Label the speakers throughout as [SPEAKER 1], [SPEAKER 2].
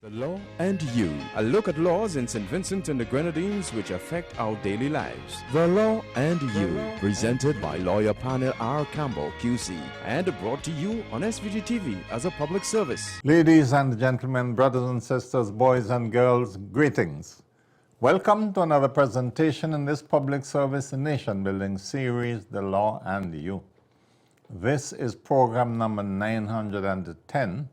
[SPEAKER 1] The Law and You, a look at laws in St. Vincent and the Grenadines which affect our daily lives. The Law and You, presented by lawyer panel P.R Campbell QC and brought to you on SVG-TV as a public service.
[SPEAKER 2] Ladies and gentlemen, brothers and sisters, boys and girls, greetings. Welcome to another presentation in this public service nation-building series, The Law and You. This is program number 910.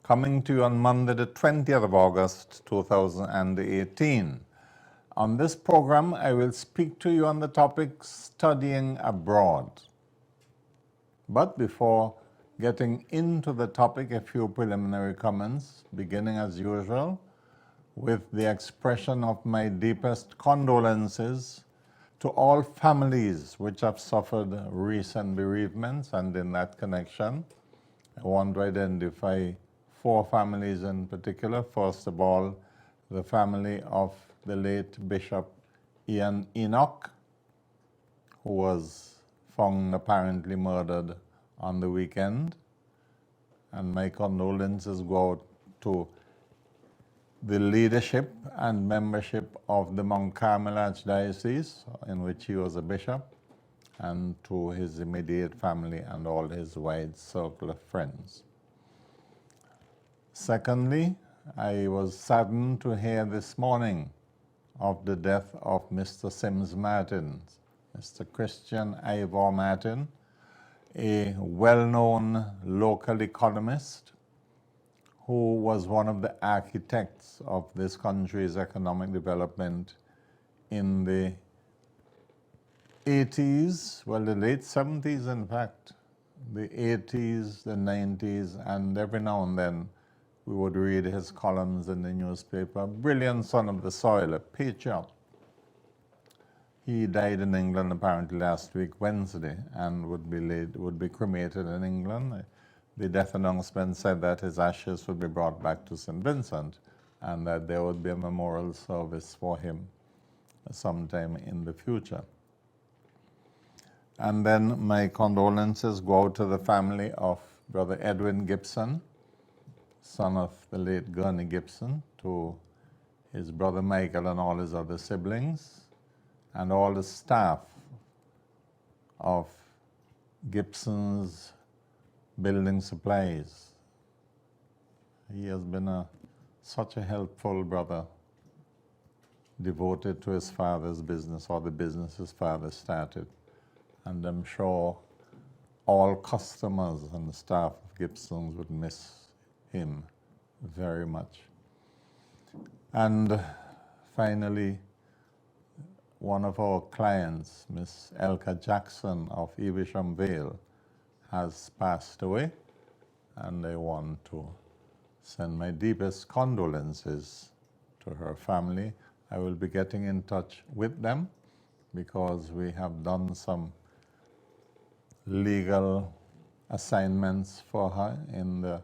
[SPEAKER 2] Coming to you on Monday, the 20th of August, 2018. On this program, I will speak to you on the topic studying abroad. But before getting into the topic, a few preliminary comments, beginning as usual with the expression of my deepest condolences to all families which have suffered recent bereavements, and in that connection, I want to identify 4 families in particular. First of all, the family of the late Bishop Ian Enoch, who was found apparently murdered on the weekend. And my condolences go out to the leadership and membership of the Mount Carmel Archdiocese, in which he was a bishop, and to his immediate family and all his wide circle of friends. Secondly, I was saddened to hear this morning of the death of Mr. Sims Martin, Mr. Christian Ivor Martin, a well-known local economist who was one of the architects of this country's economic development in the 80s, well, the late 70s in fact, the 80s, the 90s, and every now and then we would read his columns in the newspaper. Brilliant son of the soil, a patriot. He died in England apparently last week, Wednesday, and would be cremated in England. The death announcement said that his ashes would be brought back to St. Vincent and that there would be a memorial service for him sometime in the future. And then my condolences go out to the family of Brother Edwin Gibson, son of the late Gurney Gibson, to his brother Michael and all his other siblings, and all the staff of Gibson's Building Supplies. He has been such a helpful brother, devoted to his father's business, or the business his father started. And I'm sure all customers and the staff of Gibson's would miss him very much. And finally, one of our clients, Miss Elka Jackson of Evesham Vale, has passed away, and I want to send my deepest condolences to her family. I will be getting in touch with them because we have done some legal assignments for her in the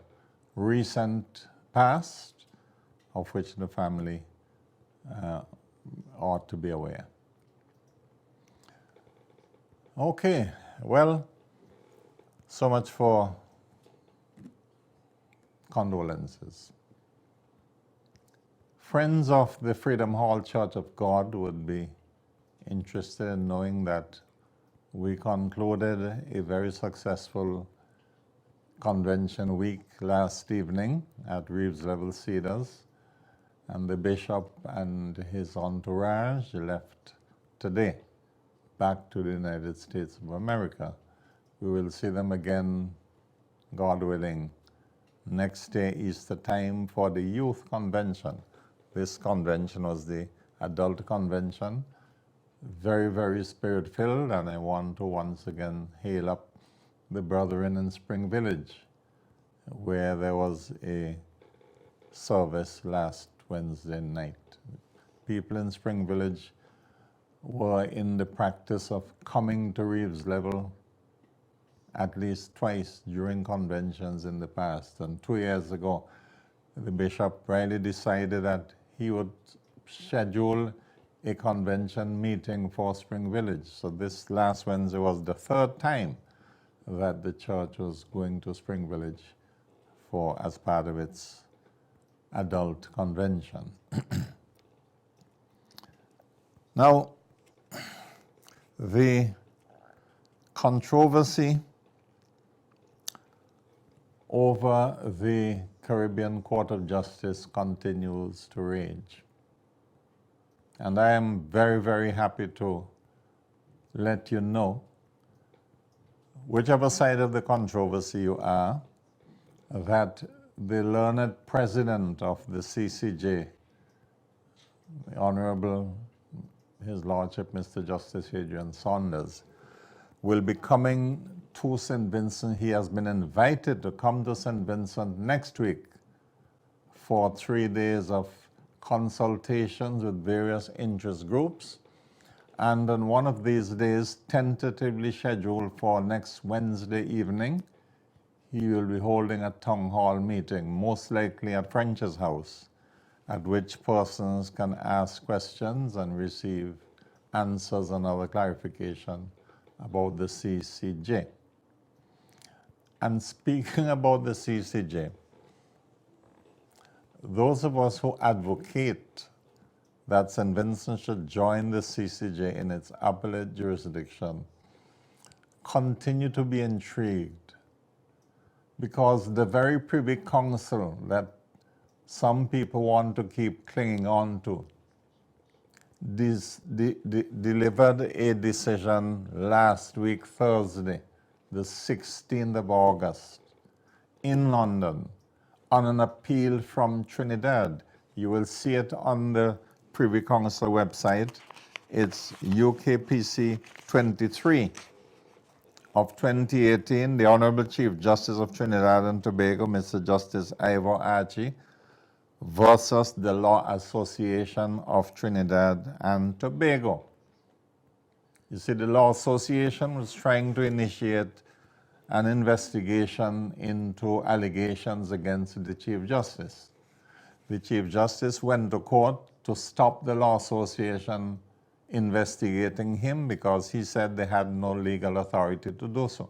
[SPEAKER 2] recent past, of which the family ought to be aware. Okay, well, so much for condolences. Friends of the Freedom Hall Church of God would be interested in knowing that we concluded a very successful convention week last evening at Reeves Level Cedars, and the bishop and his entourage left today back to the United States of America. We will see them again, God willing, next day Easter time for the youth convention. This convention was the adult convention, very, very spirit-filled, and I want to once again hail up the brethren in Spring Village, where there was a service last Wednesday night. People in Spring Village were in the practice of coming to Reeves Level at least twice during conventions in the past. And 2 years ago, the bishop rightly decided that he would schedule a convention meeting for Spring Village. So this last Wednesday was the 3rd time that the church was going to Spring Village as part of its Adult Convention. Now, the controversy over the Caribbean Court of Justice continues to rage. And I am very, very happy to let you know, whichever side of the controversy you are, that the learned president of the CCJ, the Honorable His Lordship Mr. Justice Adrian Saunders, will be coming to St. Vincent. He has been invited to come to St. Vincent next week for 3 days of consultations with various interest groups. And on one of these days, tentatively scheduled for next Wednesday evening, he will be holding a town hall meeting, most likely at French's house, at which persons can ask questions and receive answers and other clarification about the CCJ. And speaking about the CCJ, those of us who advocate that St. Vincent should join the CCJ in its appellate jurisdiction continue to be intrigued, because the very Privy Council that some people want to keep clinging on to delivered a decision last week, Thursday, the 16th of August, in London, on an appeal from Trinidad. You will see it on the Privy Council website. It's UKPC 23 of 2018. The Honorable Chief Justice of Trinidad and Tobago, Mr. Justice Ivor Archie, versus the Law Association of Trinidad and Tobago. You see, the Law Association was trying to initiate an investigation into allegations against the Chief Justice. The Chief Justice went to court to stop the Law Association investigating him because he said they had no legal authority to do so.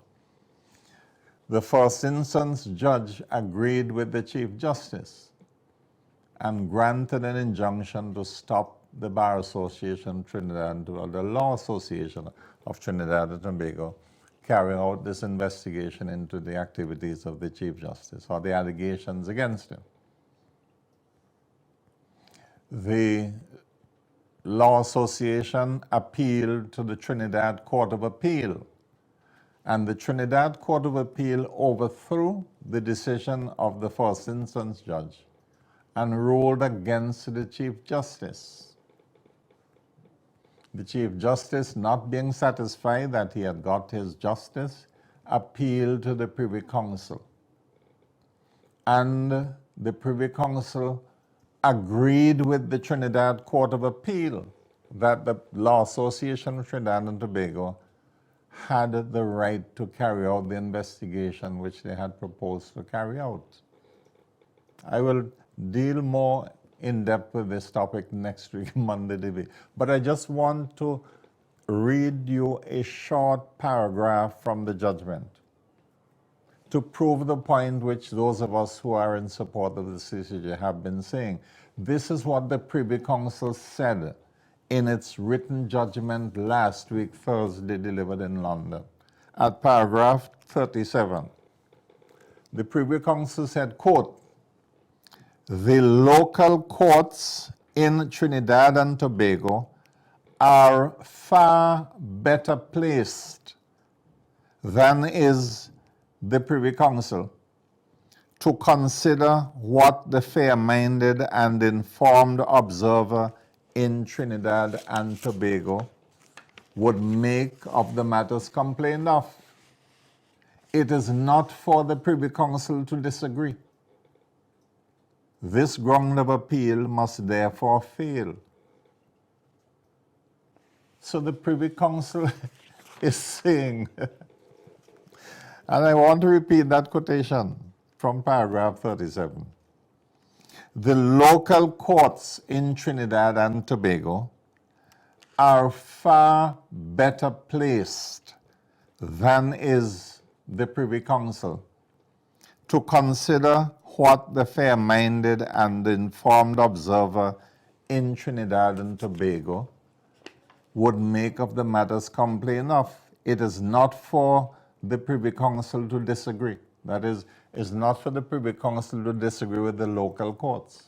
[SPEAKER 2] The first instance judge agreed with the Chief Justice and granted an injunction to stop the Bar Association of Trinidad, or the Law Association of Trinidad and Tobago, carrying out this investigation into the activities of the Chief Justice or the allegations against him. The Law Association appealed to the Trinidad Court of Appeal, and the Trinidad Court of Appeal overthrew the decision of the first instance judge and ruled against the Chief Justice. The Chief Justice, not being satisfied that he had got his justice, appealed to the Privy Council. And the Privy Council agreed with the Trinidad Court of Appeal that the Law Association of Trinidad and Tobago had the right to carry out the investigation which they had proposed to carry out. I will deal more in depth with this topic next week, Monday the week. But I just want to read you a short paragraph from the judgment to prove the point which those of us who are in support of the CCJ have been saying. This is what the Privy Council said in its written judgment last week, Thursday, delivered in London. At paragraph 37, the Privy Council said, quote, "The local courts in Trinidad and Tobago are far better placed than is the Privy Council to consider what the fair-minded and informed observer in Trinidad and Tobago would make of the matters complained of. It is not for the Privy Council to disagree. This ground of appeal must therefore fail." So the Privy Council is saying, and I want to repeat that quotation from paragraph 37. The local courts in Trinidad and Tobago are far better placed than is the Privy Council to consider what the fair-minded and informed observer in Trinidad and Tobago would make of the matters complete enough. It is not for the Privy Council to disagree. That is, it's not for the Privy Council to disagree with the local courts.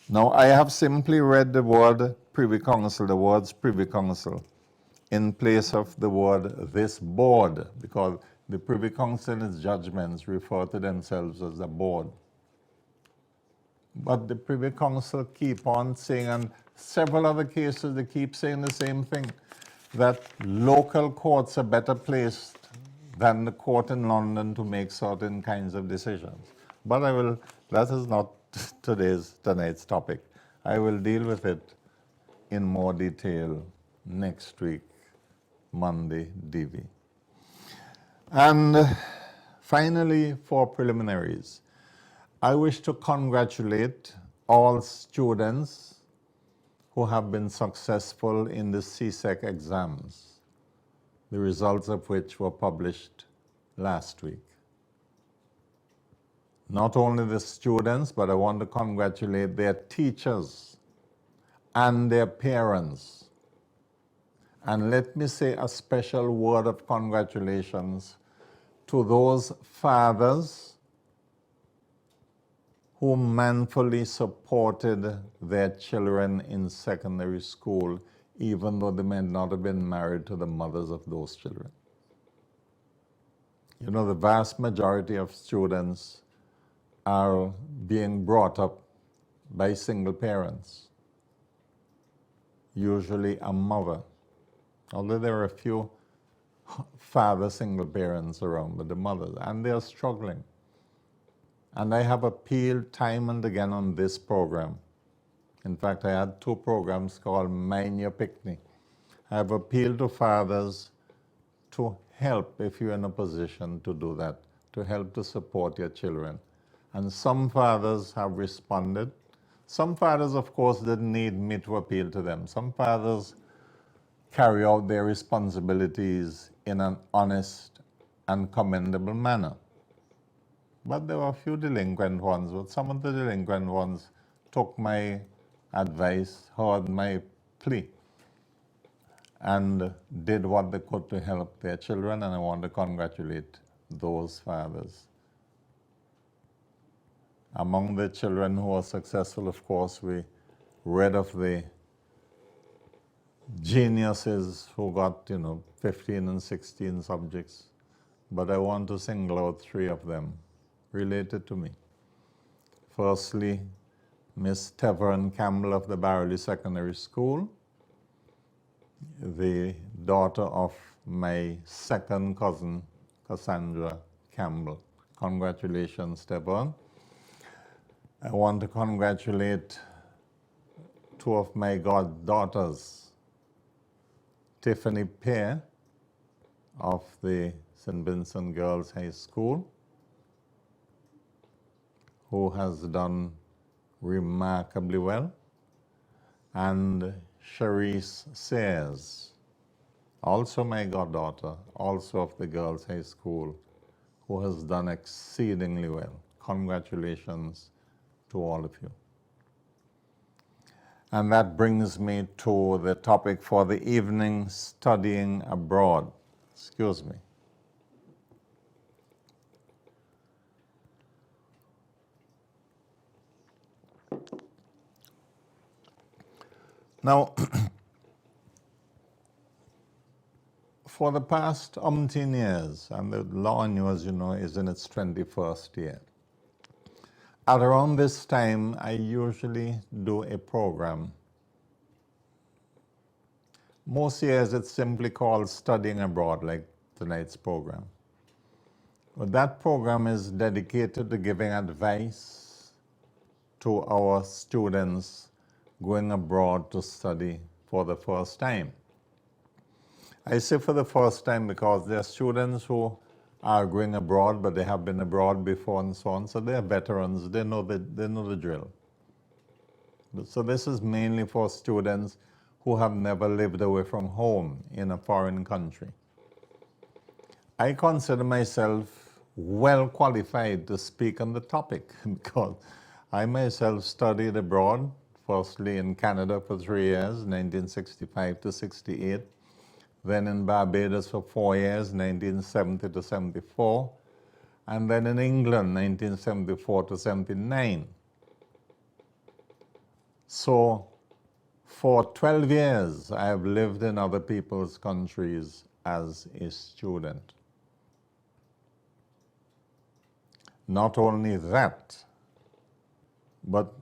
[SPEAKER 2] Now, I have simply read the word Privy Council, the words Privy Council, in place of the word this board, because the Privy Council in its judgments refer to themselves as a board. But the Privy Council keep on saying, and several other cases, they keep saying the same thing, that local courts are better placed than the court in London to make certain kinds of decisions. But that is not tonight's topic. I will deal with it in more detail next week, Monday, DV. And finally, for preliminaries, I wish to congratulate all students who have been successful in the CSEC exams, the results of which were published last week. Not only the students, but I want to congratulate their teachers and their parents. And let me say a special word of congratulations to those fathers who manfully supported their children in secondary school, even though they may not have been married to the mothers of those children. You know, the vast majority of students are being brought up by single parents, usually a mother, although there are a few father single parents around, but the mothers, and they are struggling. And I have appealed time and again on this program. In fact, I had 2 programs called Mind Your Picnic. I have appealed to fathers to help, if you're in a position to do that, to help to support your children. And some fathers have responded. Some fathers, of course, didn't need me to appeal to them. Some fathers carry out their responsibilities in an honest and commendable manner. But there were a few delinquent ones, but some of the delinquent ones took my advice, heard my plea, and did what they could to help their children, and I want to congratulate those fathers. Among the children who were successful, of course, we read of the geniuses who got, 15 and 16 subjects, but I want to single out 3 of them related to me. Firstly, Miss P.R Campbell of the Barley Secondary School, the daughter of my second cousin, Cassandra Campbell. Congratulations, P.R. I want to congratulate 2 of my goddaughters, Tiffany Pear of the St. Vincent Girls High School, who has done remarkably well, and Charisse Sayers, also my goddaughter, also of the Girls High School, who has done exceedingly well. Congratulations to all of you. And that brings me to the topic for the evening, studying abroad. Excuse me. Now, for the past umpteen years, and the law, as you know, is in its 21st year, at around this time, I usually do a program. Most years, it's simply called Studying Abroad, like tonight's program. But that program is dedicated to giving advice to our students going abroad to study for the first time. I say for the first time because there are students who are going abroad, but they have been abroad before and so on, so they are veterans, they know the drill. So this is mainly for students who have never lived away from home in a foreign country. I consider myself well qualified to speak on the topic because I myself studied abroad, firstly in Canada for 3 years, 1965 to 68, then in Barbados for 4 years, 1970 to 74, and then in England, 1974 to 79. So for 12 years, I have lived in other people's countries as a student. Not only that, but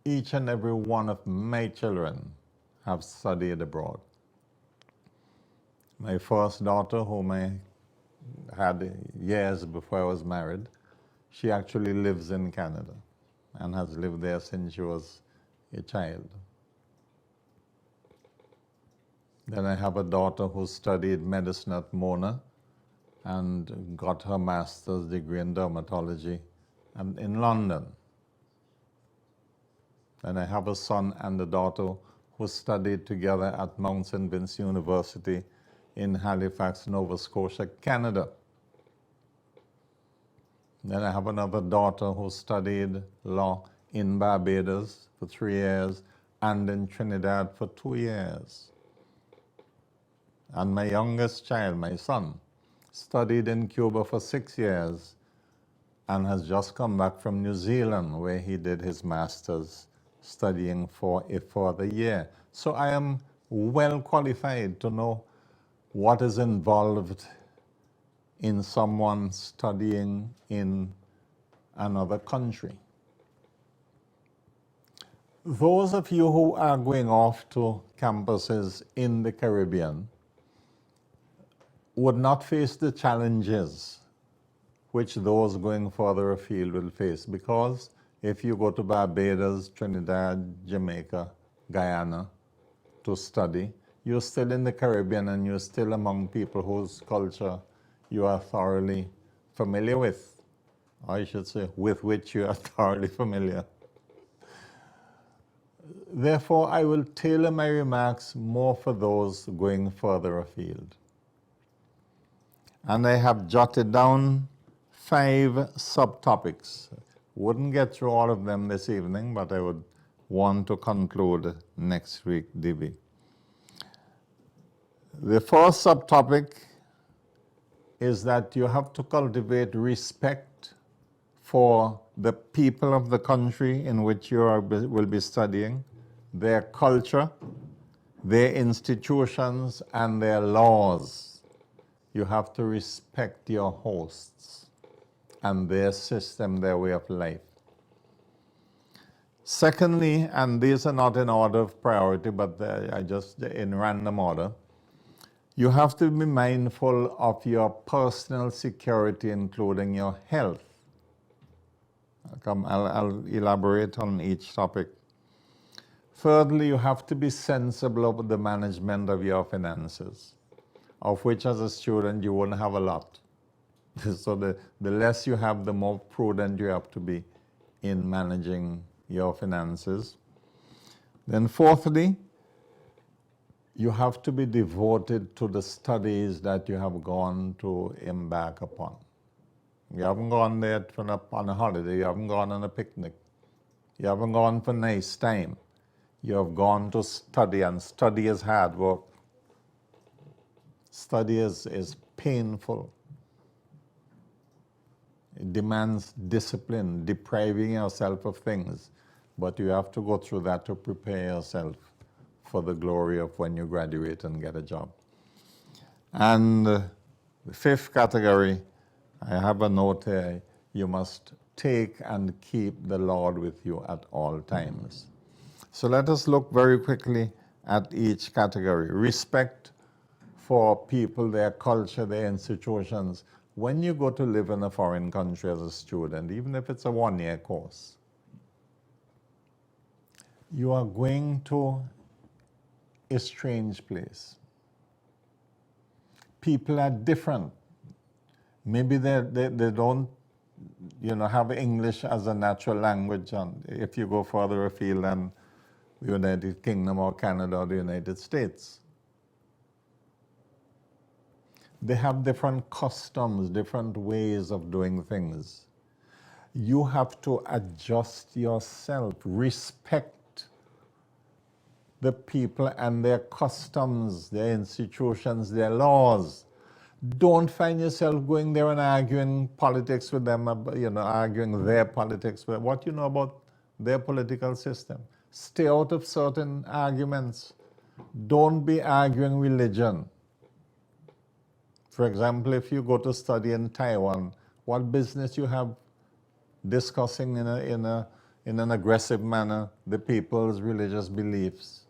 [SPEAKER 2] each and every one of my children have studied abroad. My first daughter, whom I had years before I was married, she actually lives in Canada and has lived there since she was a child. Then I have a daughter who studied medicine at Mona and got her master's degree in dermatology in London. Then I have a son and a daughter who studied together at Mount St. Vincent University in Halifax, Nova Scotia, Canada. Then I have another daughter who studied law in Barbados for 3 years and in Trinidad for 2 years. And my youngest child, my son, studied in Cuba for 6 years and has just come back from New Zealand where he did his master's studying for a further year. So I am well qualified to know what is involved in someone studying in another country. Those of you who are going off to campuses in the Caribbean would not face the challenges which those going further afield will face, because if you go to Barbados, Trinidad, Jamaica, Guyana to study, you're still in the Caribbean and you're still among people whose culture you are thoroughly familiar with, or I should say, with which you are thoroughly familiar. Therefore, I will tailor my remarks more for those going further afield. And I have jotted down 5 subtopics. Wouldn't get through all of them this evening, but I would want to conclude next week, DB. The first subtopic is that you have to cultivate respect for the people of the country in which you will be studying, their culture, their institutions, and their laws. You have to respect your hosts and their system, their way of life. Secondly, and these are not in order of priority, but I just in random order, you have to be mindful of your personal security, including your health. I'll elaborate on each topic. Thirdly, you have to be sensible about the management of your finances, of which as a student you won't have a lot. So the less you have, the more prudent you have to be in managing your finances. Then fourthly, you have to be devoted to the studies that you have gone to embark upon. You haven't gone there on a holiday, you haven't gone on a picnic, you haven't gone for nice time. You have gone to study, and study is hard work. Study is painful. It demands discipline, depriving yourself of things, but you have to go through that to prepare yourself for the glory of when you graduate and get a job. And the fifth category, I have a note here, you must take and keep the Lord with you at all times. So let us look very quickly at each category. Respect for people, their culture, their institutions. When you go to live in a foreign country as a student, even if it's a 1-year course, you are going to a strange place. People are different. Maybe they don't have English as a natural language, and if you go further afield than the United Kingdom or Canada or the United States. They have different customs, different ways of doing things. You have to adjust yourself, respect the people and their customs, their institutions, their laws. Don't find yourself going there and arguing politics with them, arguing their politics, what you know about their political system. Stay out of certain arguments. Don't be arguing religion. For example, if you go to study in Taiwan, what business you have discussing in an aggressive manner the people's religious beliefs?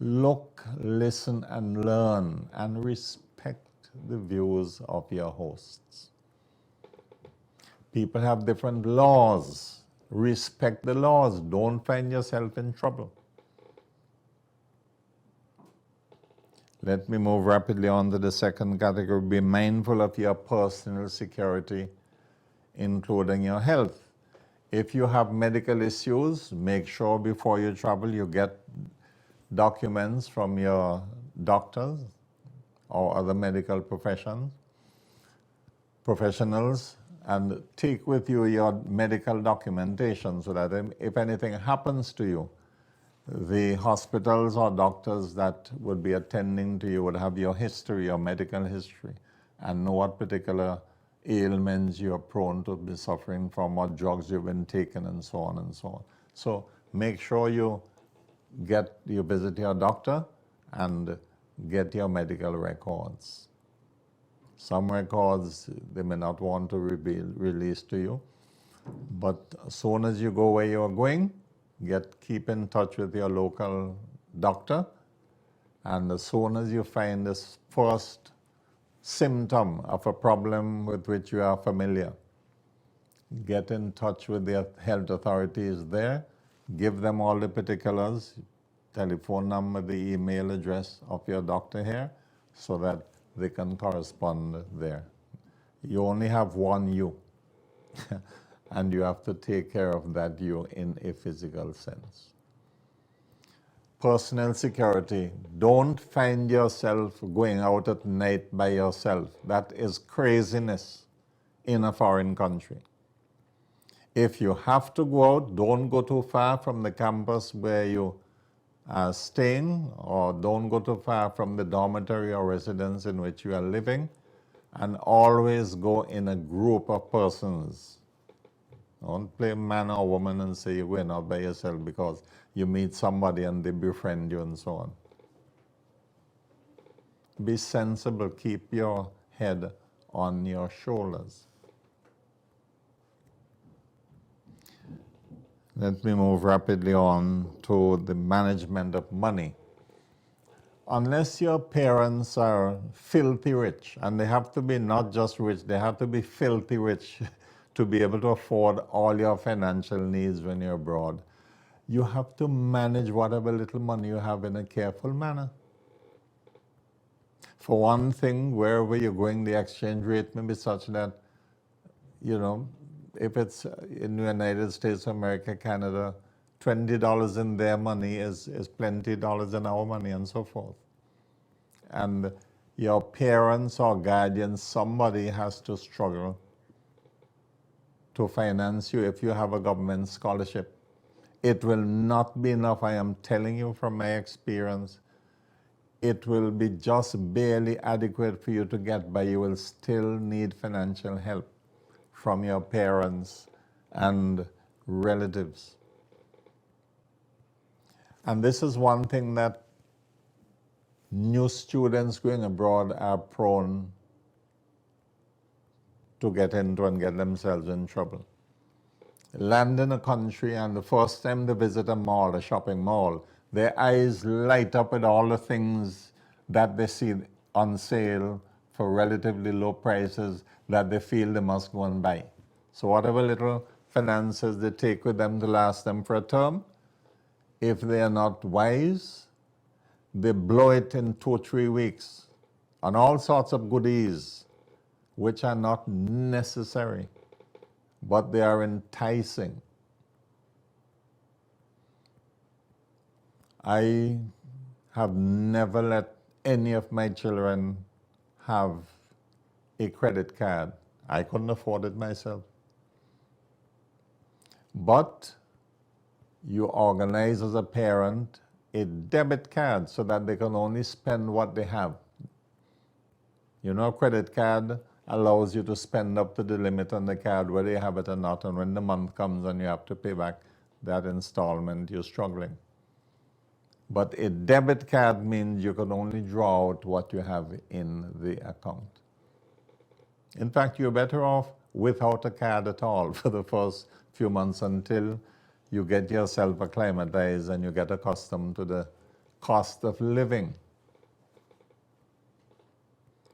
[SPEAKER 2] Look, listen, and learn, and respect the views of your hosts. People have different laws. Respect the laws. Don't find yourself in trouble. Let me move rapidly on to the second category. Be mindful of your personal security, including your health. If you have medical issues, make sure before you travel you get documents from your doctors or other medical professionals, and take with you your medical documentation so that if anything happens to you, the hospitals or doctors that would be attending to you would have your history, your medical history, and know what particular ailments you're prone to be suffering from, what drugs you've been taking, and so on and so on. So make sure you visit your doctor and get your medical records. Some records they may not want to release to you, but as soon as you go where you're going, keep in touch with your local doctor, and as soon as you find this first symptom of a problem with which you are familiar, get in touch with the health authorities there, give them all the particulars, telephone number, the email address of your doctor here, so that they can correspond there. You only have one you, and you have to take care of that you in a physical sense. Personal security. Don't find yourself going out at night by yourself. That is craziness in a foreign country. If you have to go out, don't go too far from the campus where you are staying, or don't go too far from the dormitory or residence in which you are living, and always go in a group of persons. Don't play man or woman and say you're going out by yourself because you meet somebody and they befriend you and so on. Be sensible. Keep your head on your shoulders. Let me move rapidly on to the management of money. Unless your parents are filthy rich, and they have to be not just rich, they have to be filthy rich to be able to afford all your financial needs when you're abroad, you have to manage whatever little money you have in a careful manner. For one thing, wherever you're going, the exchange rate may be such that, if it's in the United States of America, Canada, $20 in their money is plenty dollars in our money, and so forth. And your parents or guardians, somebody has to struggle to finance you if you have a government scholarship. It will not be enough, I am telling you from my experience. It will be just barely adequate for you to get by. You will still need financial help from your parents and relatives. And this is one thing that new students going abroad are prone to get into and get themselves in trouble. Land in a country, and the first time they visit a mall, a shopping mall, their eyes light up with all the things that they see on sale for relatively low prices that they feel they must go and buy. So whatever little finances they take with them to last them for a term, if they are not wise, they blow it in 2 or 3 weeks on all sorts of goodies which are not necessary, but they are enticing. I have never let any of my children have a credit card. I couldn't afford it myself. But you organize as a parent a debit card so that they can only spend what they have. You know, a credit card allows you to spend up to the limit on the card, whether you have it or not, and when the month comes and you have to pay back that installment, you're struggling. But a debit card means you can only draw out what you have in the account. In fact, you're better off without a card at all for the first few months until you get yourself acclimatized and you get accustomed to the cost of living.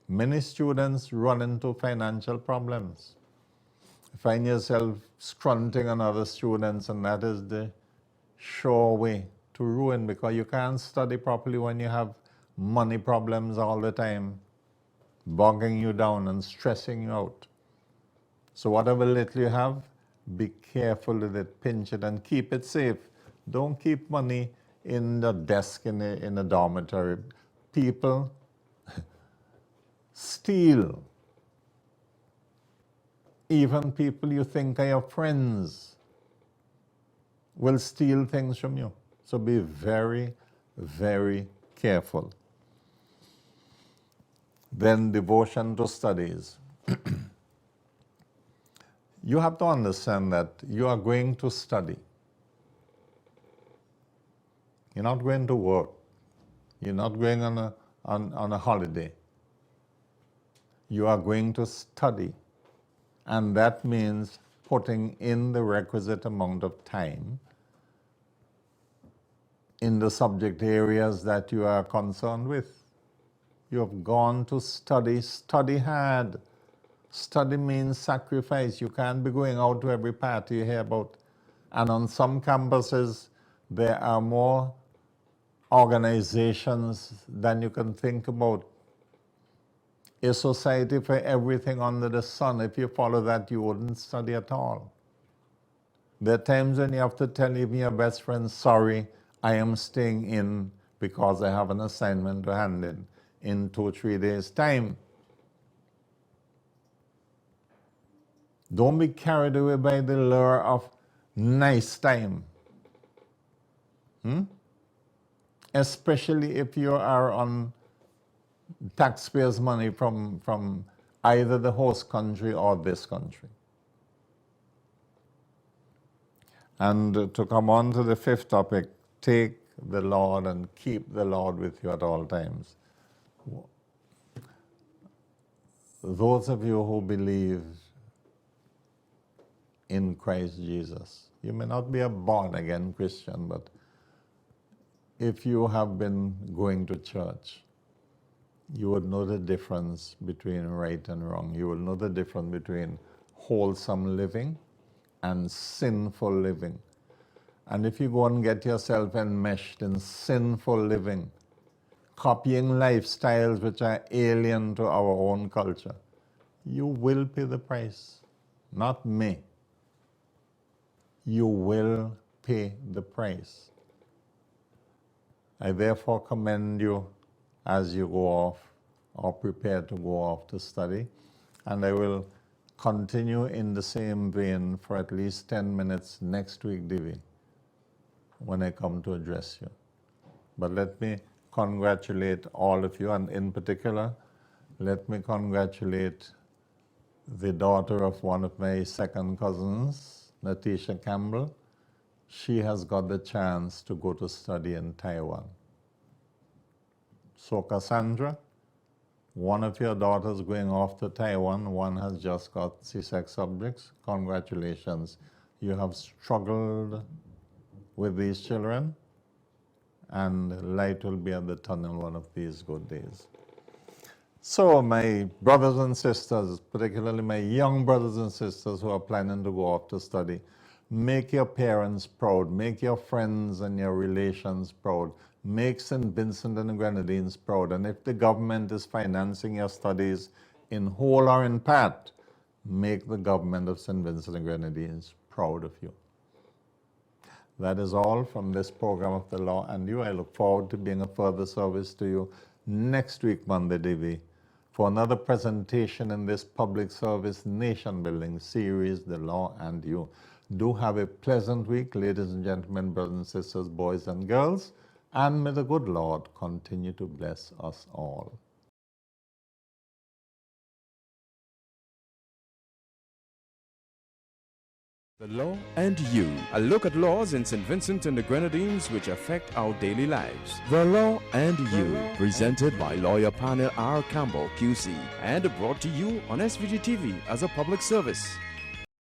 [SPEAKER 2] Many students run into financial problems. Find yourself scrunting on other students, and that is the sure way to ruin, because you can't study properly when you have money problems all the time, bogging you down and stressing you out. So whatever little you have, be careful with it, pinch it, and keep it safe. Don't keep money in the desk in a dormitory. People steal. Even people you think are your friends will steal things from you. So be very, very careful. Then devotion to studies. You have to understand that you are going to study. You're not going to work. You're not going on a holiday. You are going to study. And that means putting in the requisite amount of time in the subject areas that you are concerned with. You have gone to study. Study hard. Study means sacrifice. You can't be going out to every party you hear about. And on some campuses, there are more organizations than you can think about. A society for everything under the sun. If you follow that, you wouldn't study at all. There are times when you have to tell even your best friend, sorry, I am staying in because I have an assignment to hand in 2 or 3 days' time. Don't be carried away by the lure of nice time. Especially if you are on taxpayers' money from either the host country or this country. And to come on to the 5th topic, take the Lord and keep the Lord with you at all times. Those of you who believe in Christ Jesus, you may not be a born-again Christian, but if you have been going to church, you would know the difference between right and wrong. You will know the difference between wholesome living and sinful living. And if you go and get yourself enmeshed in sinful living, copying lifestyles which are alien to our own culture, you will pay the price. Not me. You will pay the price. I therefore commend you as you go off or prepare to go off to study. And I will continue in the same vein for at least 10 minutes next week, Divi, when I come to address you. But let me congratulate all of you, and in particular, let me congratulate the daughter of one of my second cousins, P.R Campbell. She has got the chance to go to study in Taiwan. So Cassandra, one of your daughters going off to Taiwan, one has just got C-sex subjects. Congratulations. You have struggled with these children, and light will be at the tunnel one of these good days. So my brothers and sisters, particularly my young brothers and sisters who are planning to go off to study, make your parents proud, make your friends and your relations proud, make St. Vincent and the Grenadines proud. And if the government is financing your studies in whole or in part, make the government of St. Vincent and the Grenadines proud of you. That is all from this program of the Law and You. I look forward to being of further service to you next week, Monday, Divi, for another presentation in this public service nation building series, The Law and You. Do have a pleasant week, ladies and gentlemen, brothers and sisters, boys and girls, and may the good Lord continue to bless us all.
[SPEAKER 1] The Law and You, a look at laws in St. Vincent and the Grenadines which affect our daily lives. The Law and You, presented by lawyer panel P.R Campbell QC and brought to you on SVG-TV as a public service.